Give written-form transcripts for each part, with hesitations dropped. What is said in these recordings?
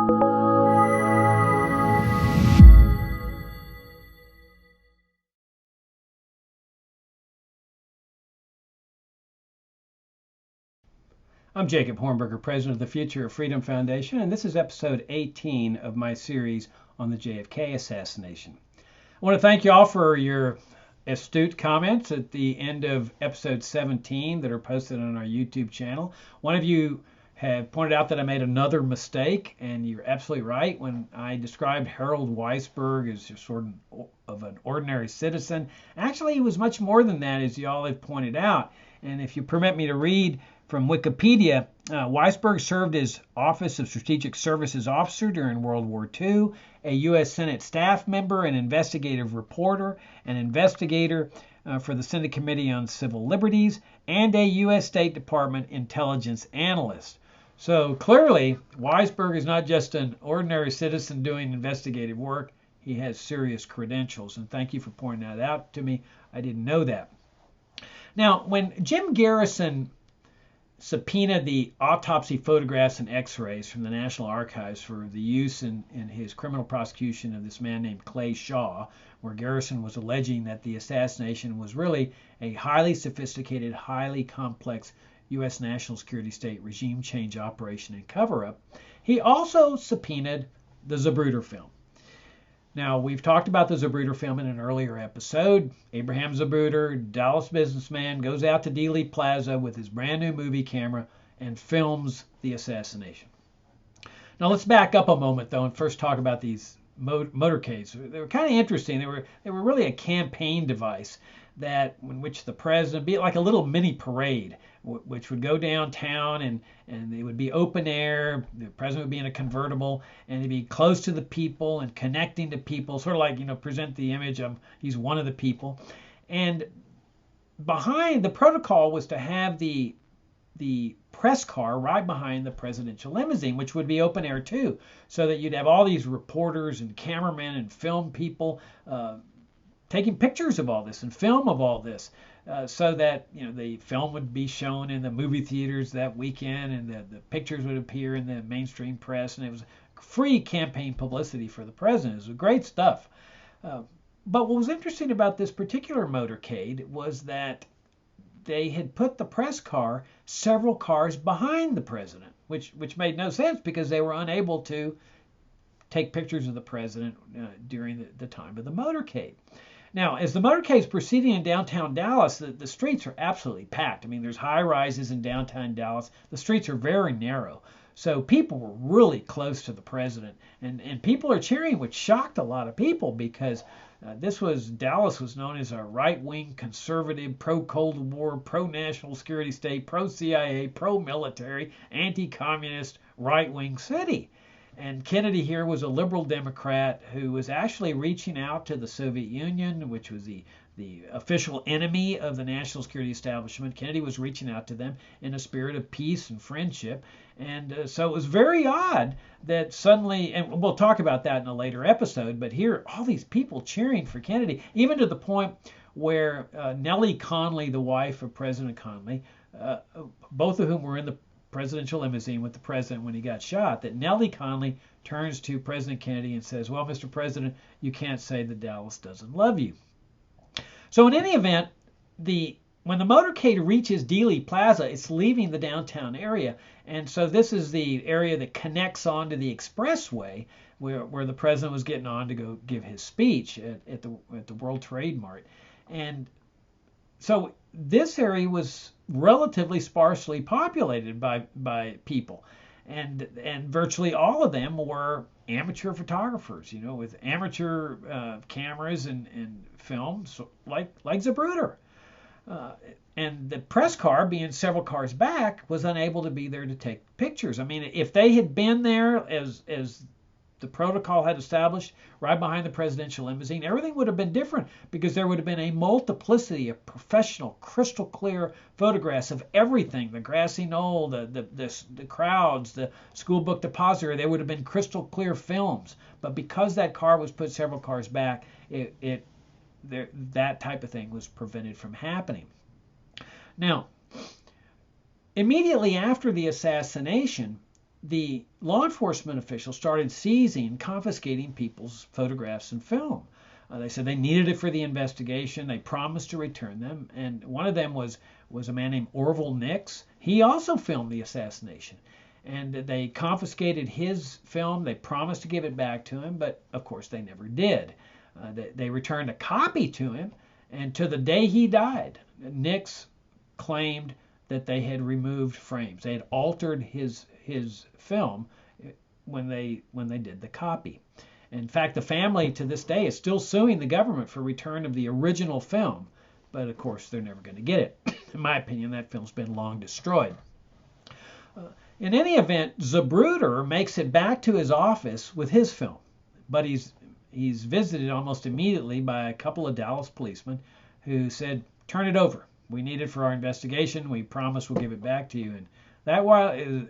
I'm Jacob Hornberger, president of the Future of Freedom Foundation, and this is episode 18 of my series on the JFK assassination. I want to thank you all for your astute comments at the end of episode 17 that are posted on our YouTube channel. One of you have pointed out that I made another mistake, and you're absolutely right. When I described Harold Weisberg as just sort of an ordinary citizen, actually he was much more than that, as you all have pointed out. And if you permit me to read from Wikipedia, Weisberg served as Office of Strategic Services Officer during World War II, a U.S. Senate staff member, an investigative reporter, an investigator for the Senate Committee on Civil Liberties, and a U.S. State Department intelligence analyst. So clearly, Weisberg is not just an ordinary citizen doing investigative work. He has serious credentials, and thank you for pointing that out to me. I didn't know that. Now, when Jim Garrison subpoenaed the autopsy photographs and x-rays from the National Archives for the use in his criminal prosecution of this man named Clay Shaw, where Garrison was alleging that the assassination was really a highly sophisticated, highly complex U.S. national security state regime change operation and cover-up, he also subpoenaed the Zapruder film. Now, we've talked about the Zapruder film in an earlier episode. Abraham Zapruder, Dallas businessman, goes out to Dealey Plaza with his brand new movie camera and films the assassination. Now, let's back up a moment, though, and first talk about these motorcades. They were kind of interesting. They were really a campaign device in which the president, be like a little mini parade, which would go downtown and it would be open air. The president would be in a convertible and he'd be close to the people and connecting to people, sort of like, present the image of he's one of the people. And behind the protocol was to have the press car right behind the presidential limousine, which would be open air too, so that you'd have all these reporters and cameramen and film people taking pictures of all this and film of all this, so that the film would be shown in the movie theaters that weekend, and the pictures would appear in the mainstream press, and it was free campaign publicity for the president. It was great stuff. But what was interesting about this particular motorcade was that they had put the press car several cars behind the president, which made no sense because they were unable to take pictures of the president during the time of the motorcade. Now, as the motorcade is proceeding in downtown Dallas, the streets are absolutely packed. I mean, there's high rises in downtown Dallas. The streets are very narrow. So people were really close to the president. And people are cheering, which shocked a lot of people because Dallas was known as a right-wing, conservative, pro-Cold War, pro-national security state, pro-CIA, pro-military, anti-communist, right-wing city. And Kennedy here was a liberal Democrat who was actually reaching out to the Soviet Union, which was the official enemy of the national security establishment. Kennedy was reaching out to them in a spirit of peace and friendship. And so it was very odd that suddenly, and we'll talk about that in a later episode, but here, all these people cheering for Kennedy, even to the point where Nellie Conley, the wife of President Conley, both of whom were in the presidential limousine with the president when he got shot, that Nellie Conley turns to President Kennedy and says, well, Mr. President, you can't say that Dallas doesn't love you. So in any event, when the motorcade reaches Dealey Plaza, it's leaving the downtown area. And so this is the area that connects onto the expressway where the president was getting on to go give his speech at the World Trade Mart. And so this area was relatively sparsely populated by people, and virtually all of them were amateur photographers, with amateur cameras and films like Zapruder. And the press car, being several cars back, was unable to be there to take pictures. I mean, if they had been there as the protocol had established right behind the presidential limousine, everything would have been different because there would have been a multiplicity of professional, crystal clear photographs of everything, the grassy knoll, the crowds, the school book depository. There would have been crystal clear films. But because that car was put several cars back, that type of thing was prevented from happening. Now, immediately after the assassination, the law enforcement officials started seizing, confiscating people's photographs and film. They said they needed it for the investigation. They promised to return them. And one of them was a man named Orville Nix. He also filmed the assassination. And they confiscated his film. They promised to give it back to him, but of course they never did. They returned a copy to him, and to the day he died, Nix claimed that they had removed frames. They had altered his film when they did the copy. In fact, the family to this day is still suing the government for return of the original film, but of course they're never going to get it. In my opinion, that film's been long destroyed. In any event, Zapruder makes it back to his office with his film, but he's visited almost immediately by a couple of Dallas policemen who said, "Turn it over. We need it for our investigation. We promise we'll give it back to you." And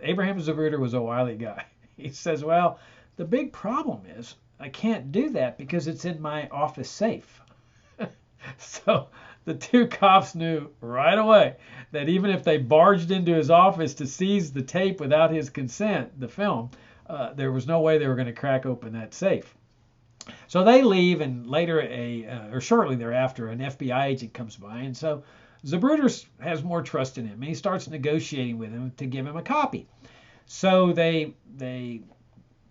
Abraham Zapruder was a wily guy. He says, "Well, the big problem is I can't do that because it's in my office safe." So the two cops knew right away that even if they barged into his office to seize the tape without his consent, the film, there was no way they were going to crack open that safe. So they leave, and later, or shortly thereafter, an FBI agent comes by, and so Zapruder has more trust in him, and he starts negotiating with him to give him a copy. So they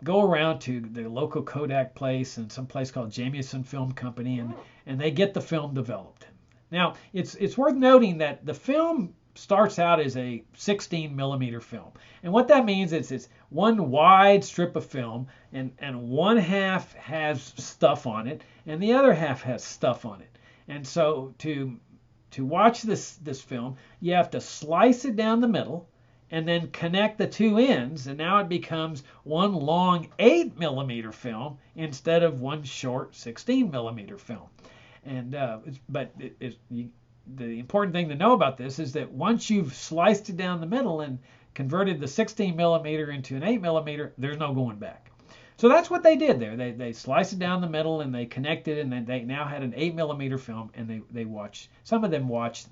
go around to the local Kodak place and some place called Jamieson Film Company, and they get the film developed. Now, it's worth noting that the film starts out as a 16 millimeter film. And what that means is it's one wide strip of film, and one half has stuff on it, and the other half has stuff on it. And so to watch this film, you have to slice it down the middle, and then connect the two ends, and now it becomes one long 8 millimeter film instead of one short 16 millimeter film. And the important thing to know about this is that once you've sliced it down the middle and converted the 16 millimeter into an 8 millimeter, there's no going back. So that's what they did there. They sliced it down the middle and they connected, and then they now had an 8 millimeter film, and they watched. Some of them watched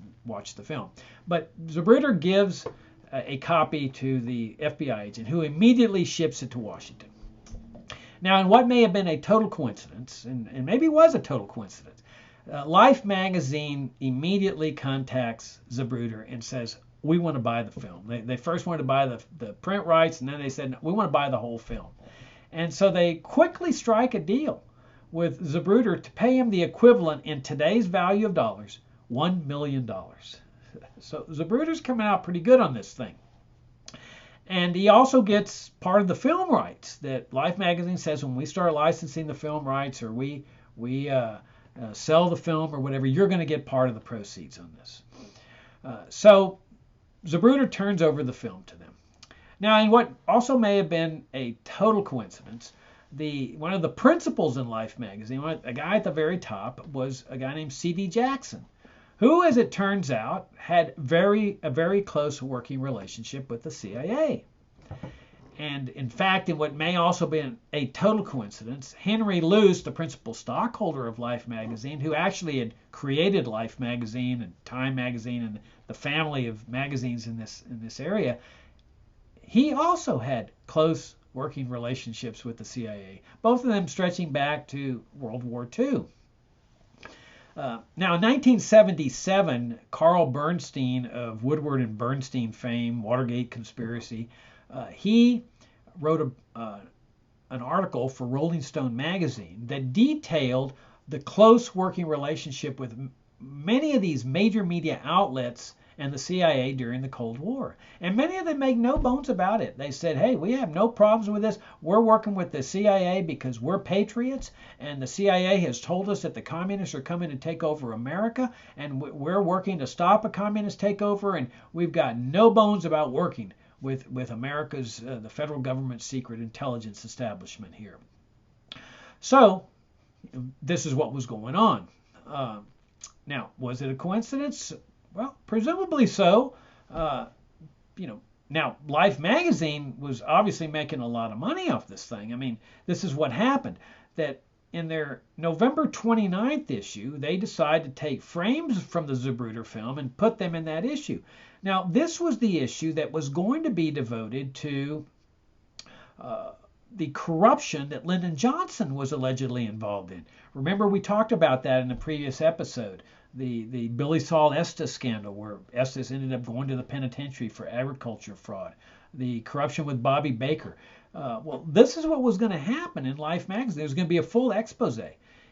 the film. But Zapruder gives a copy to the FBI agent, who immediately ships it to Washington. Now, in what may have been a total coincidence, and maybe was a total coincidence, Life magazine immediately contacts Zapruder and says, "We want to buy the film." They first wanted to buy the print rights, and then they said, "We want to buy the whole film." And so they quickly strike a deal with Zapruder to pay him the equivalent in today's value of dollars, $1 million. So Zapruder's coming out pretty good on this thing. And he also gets part of the film rights that Life magazine says when we start licensing the film rights, or we sell the film or whatever, you're going to get part of the proceeds on this. So Zapruder turns over the film to them. Now, in what also may have been a total coincidence, one of the principals in Life magazine, a guy at the very top, was a guy named C.D. Jackson, who, as it turns out, had a very close working relationship with the CIA. And in fact, in what may also be a total coincidence, Henry Luce, the principal stockholder of Life magazine, who actually had created Life magazine and Time magazine and the family of magazines in this area, he also had close working relationships with the CIA, both of them stretching back to World War II. Now, in 1977, Carl Bernstein of Woodward and Bernstein fame, Watergate conspiracy, he wrote an article for Rolling Stone magazine that detailed the close working relationship with many of these major media outlets and the CIA during the Cold War. And many of them make no bones about it. They said, "Hey, we have no problems with this. We're working with the CIA because we're patriots, and the CIA has told us that the communists are coming to take over America, and we're working to stop a communist takeover, and we've got no bones about working with America's, the federal government's secret intelligence establishment here." So this is what was going on. Now, was it a coincidence? Well, presumably so. Now, Life magazine was obviously making a lot of money off this thing. I mean, this is what happened. That in their November 29th issue, they decided to take frames from the Zapruder film and put them in that issue. Now, this was the issue that was going to be devoted to the corruption that Lyndon Johnson was allegedly involved in. Remember, we talked about that in the previous episode. The Billy Saul Estes scandal, where Estes ended up going to the penitentiary for agriculture fraud. The corruption with Bobby Baker. Well, this is what was going to happen in Life magazine. There was going to be a full expose.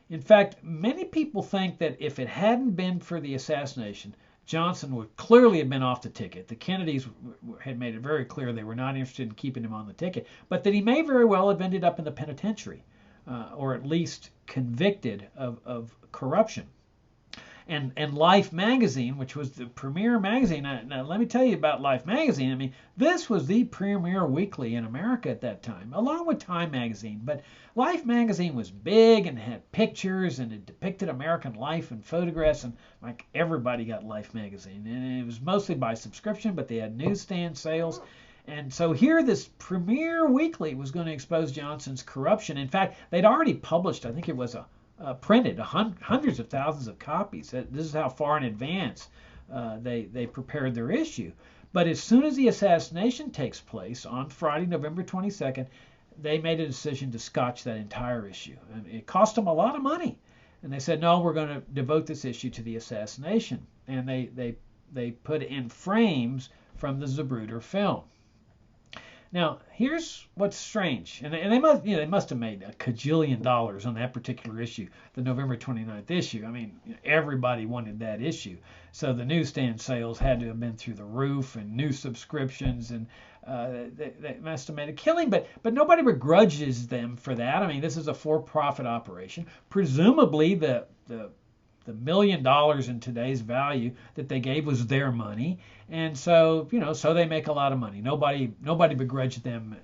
In fact, many people think that if it hadn't been for the assassination, Johnson would clearly have been off the ticket. The Kennedys had made it very clear they were not interested in keeping him on the ticket, but that he may very well have ended up in the penitentiary, or at least convicted of corruption. And Life magazine, which was the premier magazine. Now, let me tell you about Life magazine. I mean, this was the premier weekly in America at that time, along with Time magazine. But Life magazine was big and had pictures, and it depicted American life and photographs, and like everybody got Life magazine. And it was mostly by subscription, but they had newsstand sales. And so here, this premier weekly was going to expose Johnson's corruption. In fact, they'd already published, I think it was printed hundreds of thousands of copies. This is how far in advance they prepared their issue. But as soon as the assassination takes place on Friday, November 22nd, they made a decision to scotch that entire issue. And it cost them a lot of money. And they said, no, we're going to devote this issue to the assassination. And they put in frames from the Zapruder film. Now, here's what's strange, and they must have made a cajillion dollars on that particular issue, the November 29th issue. I mean, everybody wanted that issue, so the newsstand sales had to have been through the roof, and new subscriptions, and they must have made a killing. But nobody begrudges them for that. I mean, this is a for-profit operation. Presumably, the $1 million in today's value that they gave was their money, and so so they make a lot of money. Nobody begrudged them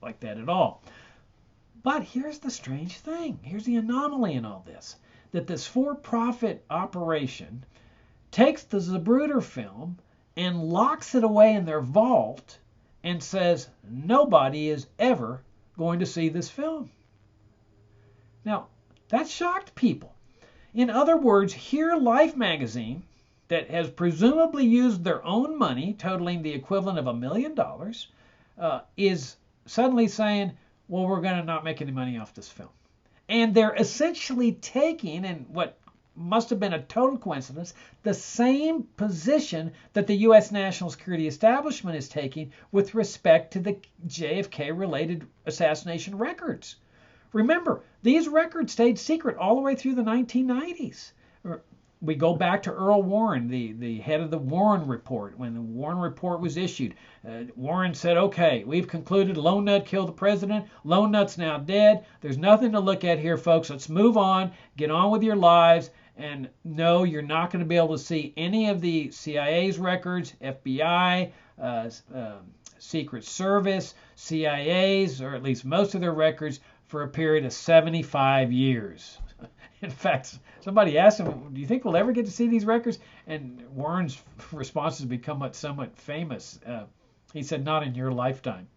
like that at all. But here's the strange thing. Here's the anomaly in all this: that this for-profit operation takes the Zapruder film and locks it away in their vault and says nobody is ever going to see this film. Now, that shocked people. In other words, here Life magazine, that has presumably used their own money, totaling the equivalent of $1 million, is suddenly saying, well, we're going to not make any money off this film. And they're essentially taking, and what must have been a total coincidence, the same position that the U.S. national security establishment is taking with respect to the JFK-related assassination records. Remember, these records stayed secret all the way through the 1990s. We go back to Earl Warren, the head of the Warren Report. When the Warren Report was issued, Warren said, okay, we've concluded Lone Nut killed the president. Lone Nut's now dead. There's nothing to look at here, folks. Let's move on, get on with your lives. And no, you're not going to be able to see any of the CIA's records, FBI, Secret Service, CIA's, or at least most of their records, for a period of 75 years. In fact, somebody asked him, do you think we'll ever get to see these records? And Warren's response has become somewhat famous. He said, not in your lifetime.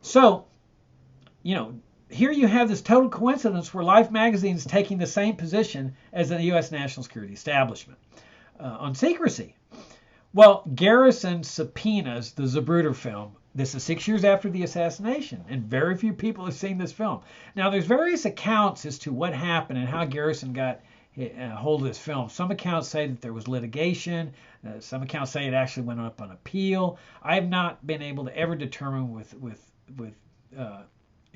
So, here you have this total coincidence where Life magazine is taking the same position as the U.S. national security establishment on secrecy. Well, Garrison subpoenas the Zapruder film. This is 6 years after the assassination, and very few people have seen this film. Now, there's various accounts as to what happened and how Garrison got hold of this film. Some accounts say that there was litigation. Some accounts say it actually went up on appeal. I have not been able to ever determine with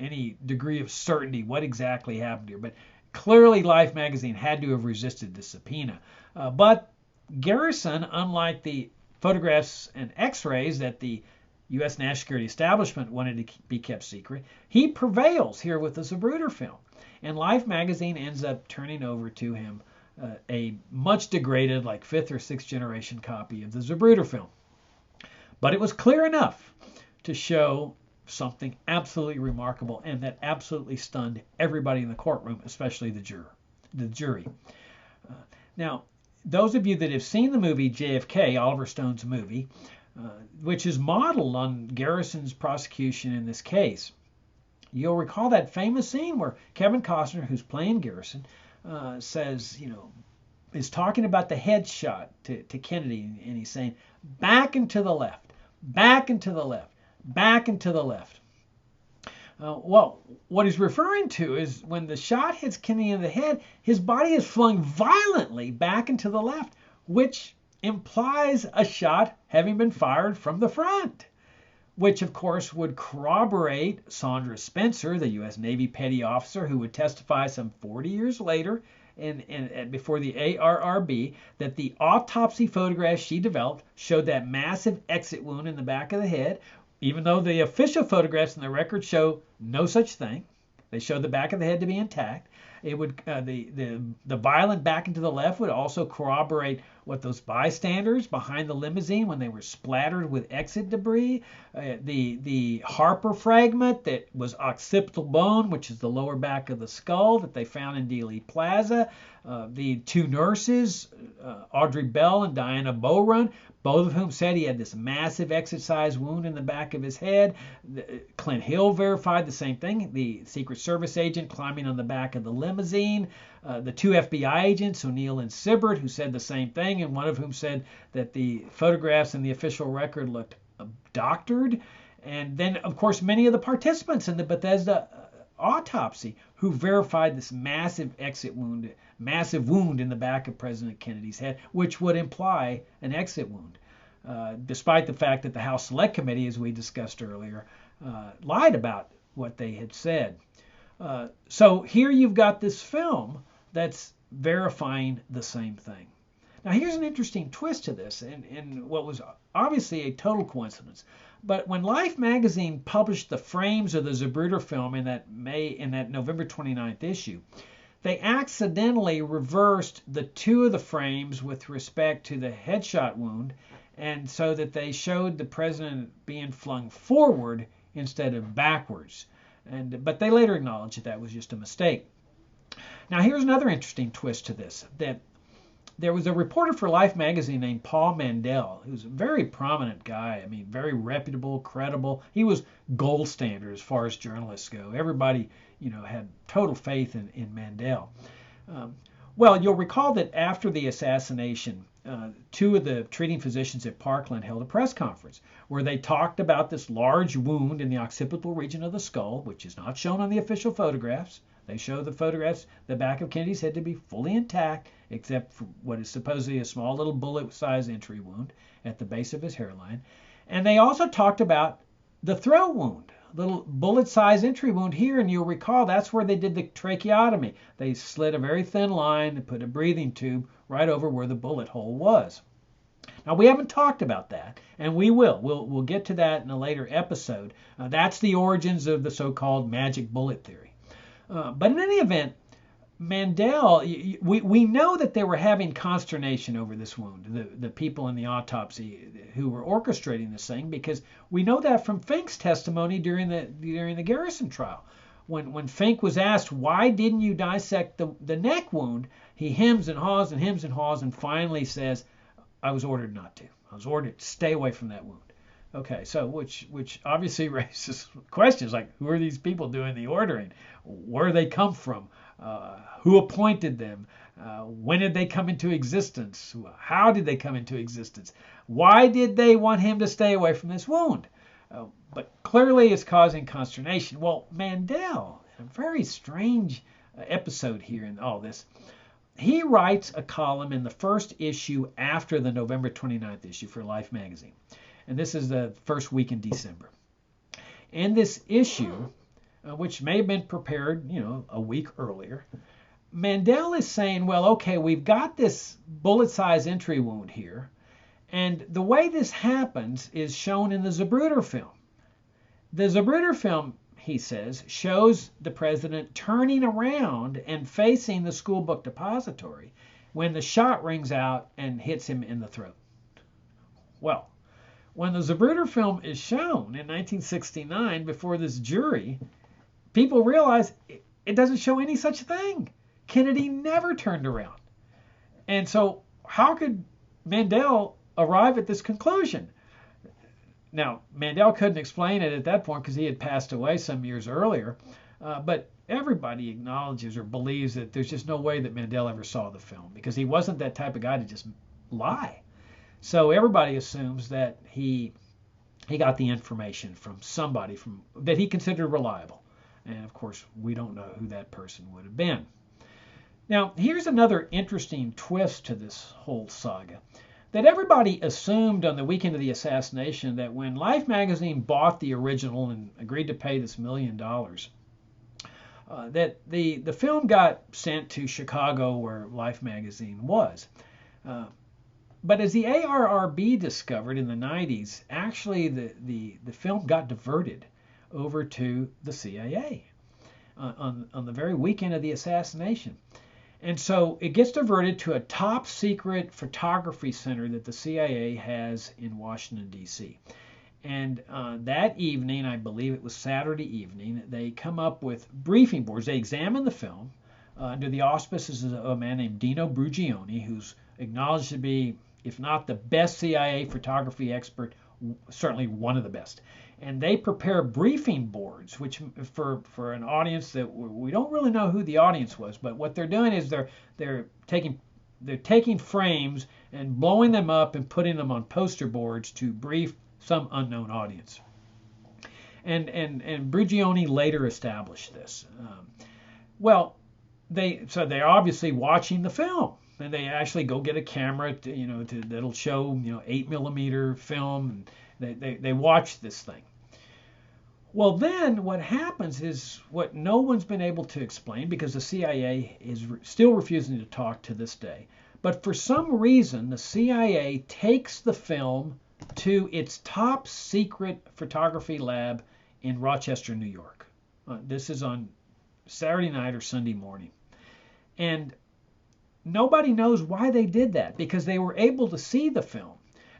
any degree of certainty what exactly happened here. But clearly, Life magazine had to have resisted the subpoena. But Garrison, unlike the photographs and x-rays that the U.S. national security establishment wanted to be kept secret, he prevails here with the Zapruder film. And Life magazine ends up turning over to him a much degraded, like 5th or 6th generation copy of the Zapruder film. But it was clear enough to show something absolutely remarkable, and that absolutely stunned everybody in the courtroom, especially the jury. Now, those of you that have seen the movie JFK, Oliver Stone's movie, which is modeled on Garrison's prosecution in this case, you'll recall that famous scene where Kevin Costner, who's playing Garrison, says, is talking about the headshot to Kennedy, and he's saying, back and to the left, back and to the left, back and to the left. Well, what he's referring to is when the shot hits Kennedy in the head, his body is flung violently back and to the left, which implies a shot having been fired from the front, which of course would corroborate Sandra Spencer, the U.S. Navy petty officer who would testify some 40 years later before the ARRB that the autopsy photographs she developed showed that massive exit wound in the back of the head, even though the official photographs in the record show no such thing. They show the back of the head to be intact. It would the violent back into the left would also corroborate what those bystanders behind the limousine when they were splattered with exit debris, the Harper fragment that was occipital bone, which is the lower back of the skull that they found in Dealey Plaza, the two nurses, Audrey Bell and Diana Bowrun, both of whom said he had this massive exit-sized wound in the back of his head. Clint Hill verified the same thing. The Secret Service agent climbing on the back of the limousine. The two FBI agents, O'Neill and Sibbert, who said the same thing, and one of whom said that the photographs in the official record looked doctored. And then, of course, many of the participants in the Bethesda autopsy who verified this massive wound in the back of President Kennedy's head, which would imply an exit wound, despite the fact that the House Select Committee, as we discussed earlier, lied about what they had said. So here you've got this film that's verifying the same thing. Now here's an interesting twist to this, and what was obviously a total coincidence. But when Life magazine published the frames of the Zapruder film in that November 29th issue, they accidentally reversed the two of the frames with respect to the headshot wound, and so that they showed the president being flung forward instead of backwards. But they later acknowledged that was just a mistake. Now here's another interesting twist to this, that there was a reporter for Life magazine named Paul Mandel, who's a very prominent guy. I mean, very reputable, credible. He was gold standard as far as journalists go. Everybody, had total faith in Mandel. Well, you'll recall that after the assassination, two of the treating physicians at Parkland held a press conference where they talked about this large wound in the occipital region of the skull, which is not shown on the official photographs. They show the photographs, the back of Kennedy's head to be fully intact, except for what is supposedly a small little bullet-sized entry wound at the base of his hairline. And they also talked about the throat wound, little bullet-sized entry wound here, and you'll recall that's where they did the tracheotomy. They slit a very thin line and put a breathing tube right over where the bullet hole was. Now, we haven't talked about that, and we will. We'll get to that in a later episode. That's the origins of the so-called magic bullet theory. But in any event, Mandel, we know that they were having consternation over this wound, the people in the autopsy who were orchestrating this thing, because we know that from Fink's testimony during the Garrison trial. When Fink was asked, why didn't you dissect the neck wound, he hems and haws and finally says, I was ordered not to. I was ordered to stay away from that wound. Okay, so which obviously raises questions like, who are these people doing the ordering? Where they come from? Who appointed them? When did they come into existence? How did they come into existence? Why did they want him to stay away from this wound? But clearly it's causing consternation. Well, Mandel, a very strange episode here in all this. He writes a column in the first issue after the November 29th issue for Life magazine. And this is the first week in December. In this issue, which may have been prepared, a week earlier, Mandel is saying, well, okay, we've got this bullet-sized entry wound here, and the way this happens is shown in the Zapruder film. The Zapruder film, he says, shows the president turning around and facing the school book depository when the shot rings out and hits him in the throat. Well, when the Zapruder film is shown in 1969 before this jury, people realize it doesn't show any such thing. Kennedy never turned around. And so how could Mandel arrive at this conclusion? Now, Mandel couldn't explain it at that point because he had passed away some years earlier, but everybody acknowledges or believes that there's just no way that Mandel ever saw the film because he wasn't that type of guy to just lie. So everybody assumes that he he got the information from somebody that he considered reliable. And of course, we don't know who that person would have been. Now, here's another interesting twist to this whole saga. That everybody assumed on the weekend of the assassination that when Life magazine bought the original and agreed to pay this $1 million, that the film got sent to Chicago where Life magazine was. But as the ARRB discovered in the 90s, actually the film got diverted over to the CIA on the very weekend of the assassination. And so it gets diverted to a top secret photography center that the CIA has in Washington, D.C. And that evening, I believe it was Saturday evening, they come up with briefing boards. They examine the film under the auspices of a man named Dino Brugioni, who's acknowledged to be, if not the best CIA photography expert, certainly one of the best. And they prepare briefing boards, which for an audience that we don't really know who the audience was, but what they're doing is they're taking frames and blowing them up and putting them on poster boards to brief some unknown audience. And Brugioni later established this. They're obviously watching the film, and they actually go get a camera that'll show 8mm film, and they watch this thing. Well, then what happens is what no one's been able to explain, because the CIA is still refusing to talk to this day. But for some reason, the CIA takes the film to its top secret photography lab in Rochester, New York. This is on Saturday night or Sunday morning. And nobody knows why they did that, because they were able to see the film.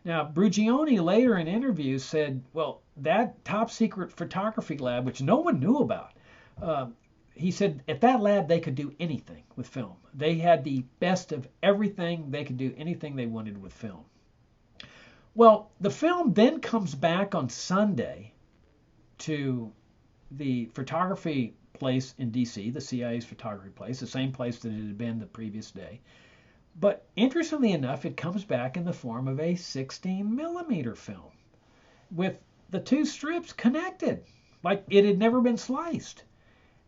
Now, Brugioni later in interviews said, well, that top secret photography lab, which no one knew about, he said at that lab they could do anything with film. They had the best of everything. They could do anything they wanted with film. Well, the film then comes back on Sunday to the photography place in D.C., the CIA's photography place, the same place that it had been the previous day. But interestingly enough, it comes back in the form of a 16mm film with the two strips connected, like it had never been sliced.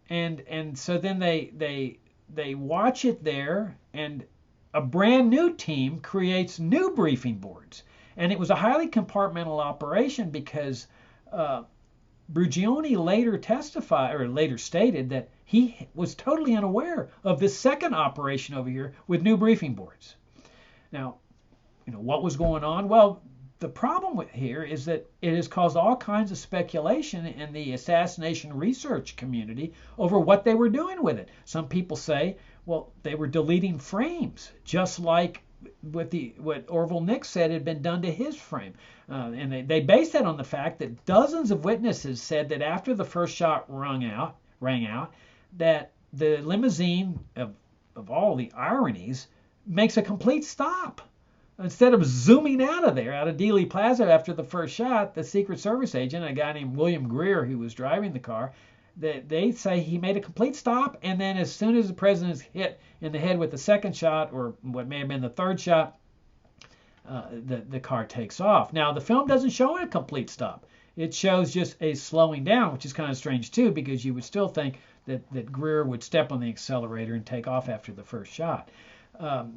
And so then they watch it there, and a brand new team creates new briefing boards. And it was a highly compartmental operation, because Brugioni later stated that he was totally unaware of this second operation over here with new briefing boards. Now, what was going on? Well, the problem here is that it has caused all kinds of speculation in the assassination research community over what they were doing with it. Some people say, well, they were deleting frames, just like what Orville Nix said had been done to his frame. And they based that on the fact that dozens of witnesses said that after the first shot rang out, that the limousine, of all the ironies, makes a complete stop. Instead of zooming out of Dealey Plaza after the first shot, the Secret Service agent, a guy named William Greer, who was driving the car, they say he made a complete stop, and then as soon as the president is hit in the head with the second shot, or what may have been the third shot, the car takes off. Now, the film doesn't show a complete stop. It shows just a slowing down, which is kind of strange too, because you would still think that Greer would step on the accelerator and take off after the first shot.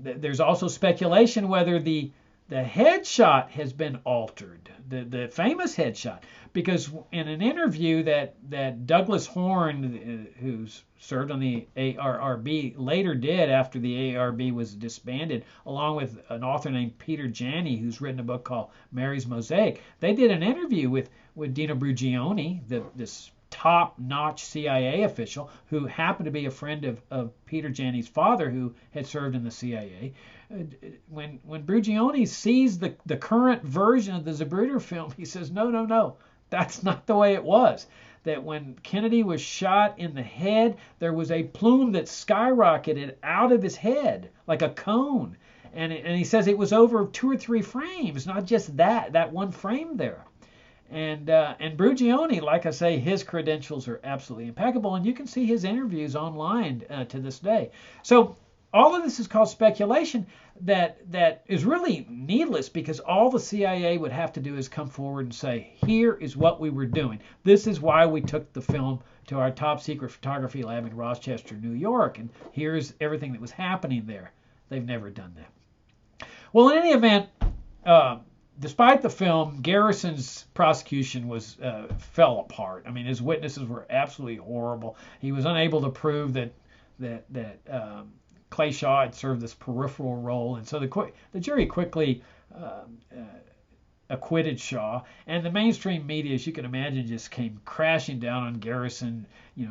There's also speculation whether the headshot has been altered, the famous headshot, because in an interview that Douglas Horn, who's served on the ARRB, later did after the ARRB was disbanded, along with an author named Peter Janney, who's written a book called Mary's Mosaic. They did an interview with Dino Brugioni, this top-notch CIA official who happened to be a friend of Peter Janney's father, who had served in the CIA. When Brugioni sees the current version of the Zapruder film, he says, no, that's not the way it was. That when Kennedy was shot in the head, there was a plume that skyrocketed out of his head like a cone. And he says it was over 2 or 3 frames, not just that one frame there. And Brugioni, like I say, his credentials are absolutely impeccable, and you can see his interviews online to this day. So all of this is called speculation that is really needless, because all the CIA would have to do is come forward and say, here is what we were doing. This is why we took the film to our top secret photography lab in Rochester, New York, and here's everything that was happening there. They've never done that. Well, in any event, despite the film, Garrison's prosecution was fell apart. I mean, his witnesses were absolutely horrible. He was unable to prove that Clay Shaw had served this peripheral role, and so the jury quickly acquitted Shaw, and the mainstream media, as you can imagine, just came crashing down on Garrison,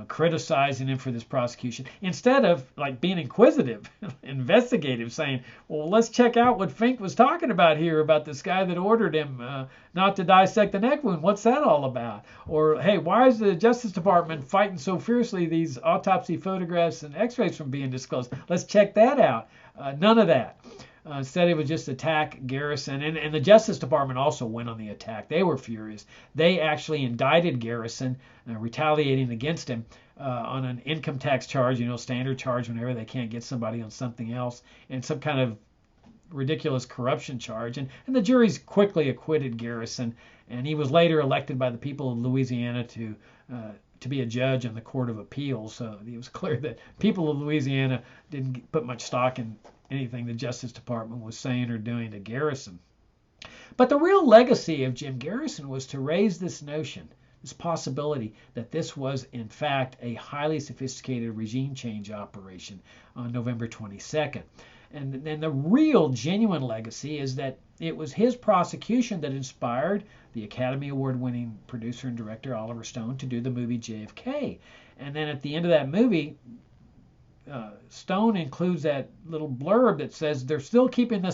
criticizing him for this prosecution, instead of like being inquisitive, investigative, saying, well, let's check out what Fink was talking about here about this guy that ordered him not to dissect the neck wound. What's that all about? Or, hey, why is the Justice Department fighting so fiercely these autopsy photographs and x-rays from being disclosed? Let's check that out. None of that. Instead, it would just attack Garrison. And the Justice Department also went on the attack. They were furious. They actually indicted Garrison, retaliating against him on an income tax charge, standard charge whenever they can't get somebody on something else, and some kind of ridiculous corruption charge. And the juries quickly acquitted Garrison, and he was later elected by the people of Louisiana to be a judge on the Court of Appeals. So it was clear that people of Louisiana didn't put much stock in anything the Justice Department was saying or doing to Garrison. But the real legacy of Jim Garrison was to raise this notion, this possibility that this was in fact a highly sophisticated regime change operation on November 22nd. And then the real genuine legacy is that it was his prosecution that inspired the Academy Award winning producer and director Oliver Stone to do the movie JFK. And then at the end of that movie, Stone includes that little blurb that says they're still keeping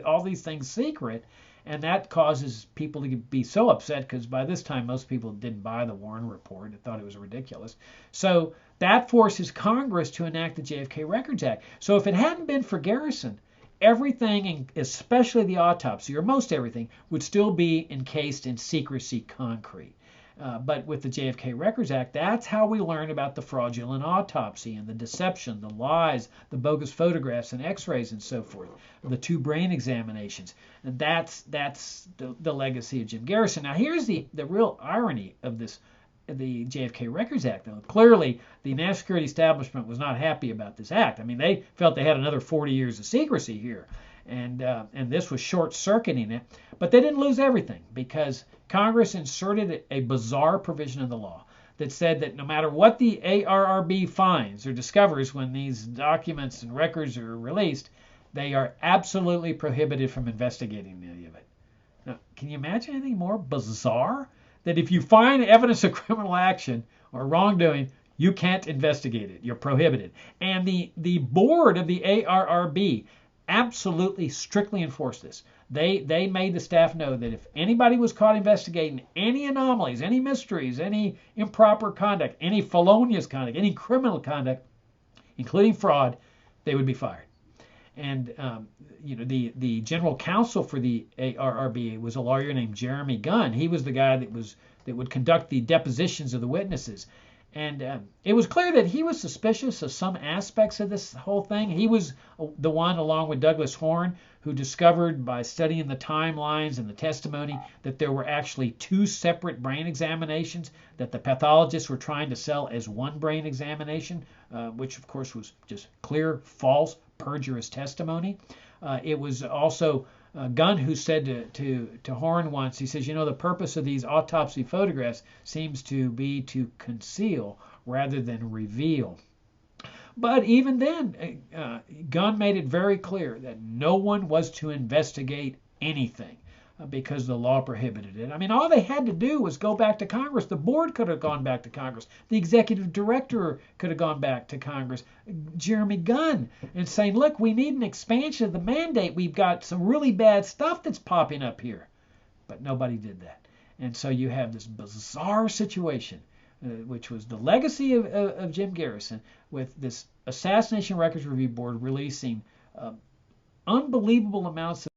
all these things secret, and that causes people to be so upset, because by this time most people didn't buy the Warren report and thought it was ridiculous. So that forces Congress to enact the JFK Records Act. So if it hadn't been for Garrison, everything, especially the autopsy, or most everything, would still be encased in secrecy concrete. But with the JFK Records Act, that's how we learn about the fraudulent autopsy and the deception, the lies, the bogus photographs and x-rays and so forth, the 2 brain examinations. And that's the legacy of Jim Garrison. Now, here's the real irony of this, the JFK Records Act. Now, clearly, the national security establishment was not happy about this act. I mean, they felt they had another 40 years of secrecy here. And this was short-circuiting it. But they didn't lose everything, because Congress inserted a bizarre provision in the law that said that no matter what the ARRB finds or discovers when these documents and records are released, they are absolutely prohibited from investigating any of it. Now, can you imagine anything more bizarre? That if you find evidence of criminal action or wrongdoing, you can't investigate it. You're prohibited. And the board of the ARRB absolutely strictly enforced this. They made the staff know that if anybody was caught investigating any anomalies, any mysteries, any improper conduct, any felonious conduct, any criminal conduct, including fraud, they would be fired. And the general counsel for the ARRB was a lawyer named Jeremy Gunn. He was the guy that would conduct the depositions of the witnesses. And it was clear that he was suspicious of some aspects of this whole thing. He was the one, along with Douglas Horne, who discovered by studying the timelines and the testimony that there were actually 2 separate brain examinations that the pathologists were trying to sell as one brain examination, which of course was just clear, false, perjurious testimony. It was also Gunn who said to Horne once, he says, the purpose of these autopsy photographs seems to be to conceal rather than reveal. But even then, Gunn made it very clear that no one was to investigate anything because the law prohibited it. I mean, all they had to do was go back to Congress. The board could have gone back to Congress. The executive director could have gone back to Congress. Jeremy Gunn, and saying, look, we need an expansion of the mandate. We've got some really bad stuff that's popping up here. But nobody did that. And so you have this bizarre situation, which was the legacy of Jim Garrison, with this Assassination Records Review Board releasing unbelievable amounts of